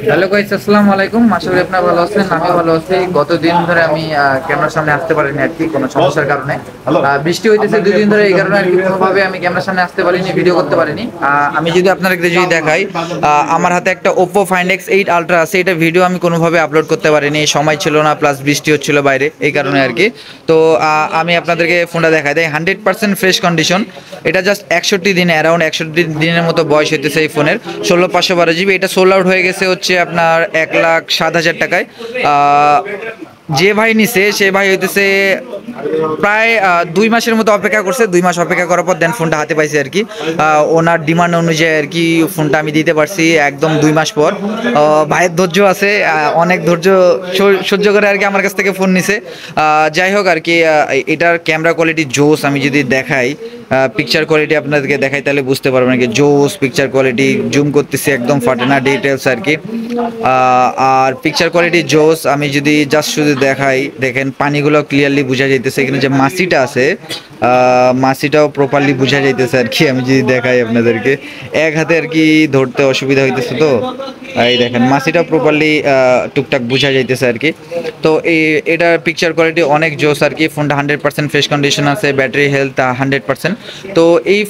Hello guys, আসসালামু আলাইকুম। আশা করি আপনারা ভালো আছেন। আমি ভালো আছি। গত দিন ধরে আমি ক্যামেরার সামনে আসতে পারিনি আর কি, কোনো সমস্যার কারণে। বৃষ্টি হইতেছে 2 দিন ধরে, এই কারণে আর কি কোনোভাবে আমি ক্যামেরার সামনে আসতে পারিনি, ভিডিও করতে পারিনি। আমি যদি আপনাদেরকে যদি দেখাই, আমার হাতে একটা Oppo Find X8 Ultra আছে। এটা ভিডিও আমি কোনোভাবে আপলোড করতে পারিনি, সময় ছিল না, প্লাস বৃষ্টি হচ্ছিল বাইরে, এই কারণে আর কি। তো আমি আপনাদেরকে ফোনটা দেখাই দেয়, 100% ফ্রেশ কন্ডিশন। এটা জাস্ট 61 দিন, অ্যারাউন্ড 61 দিনের মতো বয়স হইতেছে এই ফোনের। 16/512 GB। এটা সোল্ড আউট হয়ে গেছে হচ্ছে আপনার 1,07,000 টাকায়। যে ভাই নিছে সে ভাই হইতেছে প্রায় 2 মাসের মতো অপেক্ষা করছে। 2 মাস অপেক্ষা করার পর দেন ফোনটা হাতে পাইছে আর কি। ওনার ডিমান্ড অনুযায়ী আর কি ফোনটা আমি দিতে পারছি একদম 2 মাস পর। ভাইয়ের ধৈর্য আছে, অনেক ধৈর্য সহ্য করে আর কি আমার কাছ থেকে ফোন নিছে। যাই হোক আর কি, এটার ক্যামেরা কোয়ালিটি জোস। আমি যদি দেখাই পিকচার কোয়ালিটি আপনাদেরকে দেখাই, তাহলে বুঝতে পারবেন কি জোস পিকচার কোয়ালিটি। জুম করতেছি, একদম ফাটে না, ডিটেলস আর কি। আর পিকচার কোয়ালিটি জোস। আমি যদি জাস্ট শুধু দেখাই, দেখেন পানিগুলো ক্লিয়ারলি বোঝা যাইতেছে। এখানে যে মাছিটা আছে, মাছিটাও প্রপারলি বোঝা যাইতেছে আর কি। আমি যদি দেখাই আপনাদেরকে, এক হাতে আর কি ধরতে অসুবিধা হইতেছে, তো এই দেখেন মাছিটাও প্রপারলি টুকটাক বোঝা যাইতেছে আর কি। তো এটার পিকচার কোয়ালিটি অনেক জোস আর কি। ফোনটা 100% ফ্রেশ কন্ডিশন আছে, ব্যাটারি হেলথ 100%। তো এই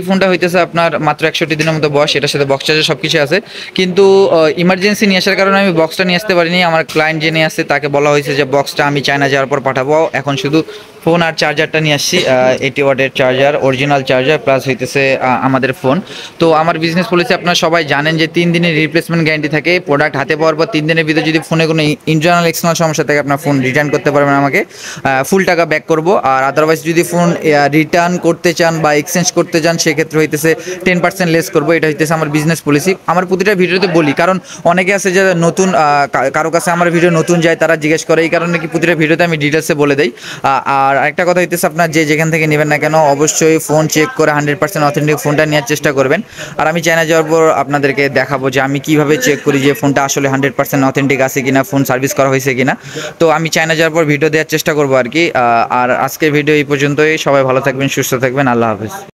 ফোনটা হইতেছে আপনার মাত্র 61 দিনের মতো বয়স। এটার সাথে বক্স চার্জার সব কিছু আছে, কিন্তু ইমার্জেন্সি নিয়ে আসার কারণে আমি বক্সটা নিয়ে আসতে পারিনি। আমার ক্লায়েন্ট যে নিয়ে আসছে তাকে বলা হয়েছে যে বক্সটা আমি চায়না যাওয়ার পর পাঠাবো। এখন শুধু ফোন আর চার্জারটা নিয়ে আসছি। 80 ওয়াটের চার্জার, অরিজিনাল চার্জার, প্লাস হইতেছে আমাদের ফোন। তো আমার বিজনেস পলিসি আপনারা সবাই জানেন যে 3 দিনের রিপ্লেসমেন্ট গ্যারান্টি থাকে। প্রোডাক্ট হাতে পাওয়ার পর 3 দিনের ভিতরে যদি ফোনে কোনো ইন্টারনাল এক্সটার্নাল সমস্যা থাকে, আপনার ফোন রিটার্ন করতে পারবেন আমাকে, ফুল টাকা ব্যাক করবো। আর আদারওয়াইজ যদি ফোন রিটার্ন করতে চান বা এক্সচেঞ্জ করতে চান, সেক্ষেত্রে হইতেছে 10% লেস করবো। এটা হইতেছে আমার বিজনেস পলিসি। আমার প্রতিটা ভিডিওতে বলি, কারণ অনেকে আছে যে নতুন, কারো কাছে আমার ভিডিও নতুন যায়, তারা জিজ্ঞেস করে, এই কারণে কি প্রতিটা ভিডিওতে আমি ডিটেলসে বলে দেই। আর একটা কথা হইতেছে, আপনার যে যেখান থেকে নেবেন না কেন, অবশ্যই ফোন চেক করে 100% অথেন্টিক ফোনটা নেওয়ার চেষ্টা করবেন। আর আমি চায়না যাওয়ার পর আপনাদেরকে দেখাবো যে আমি কিভাবে চেক করি যে ফোনটা আসলে 100% অথেন্টিক আছে কিনা, ফোন সার্ভিস করা হয়েছে কিনা। তো আমি চায়না যাওয়ার পর ভিডিও দেওয়ার চেষ্টা করবো আর কি। আর আজকের ভিডিও এই পর্যন্তই। সবাই ভালো থাকবেন, সুস্থ থাকবেন। আল্লাহ হাফেজ।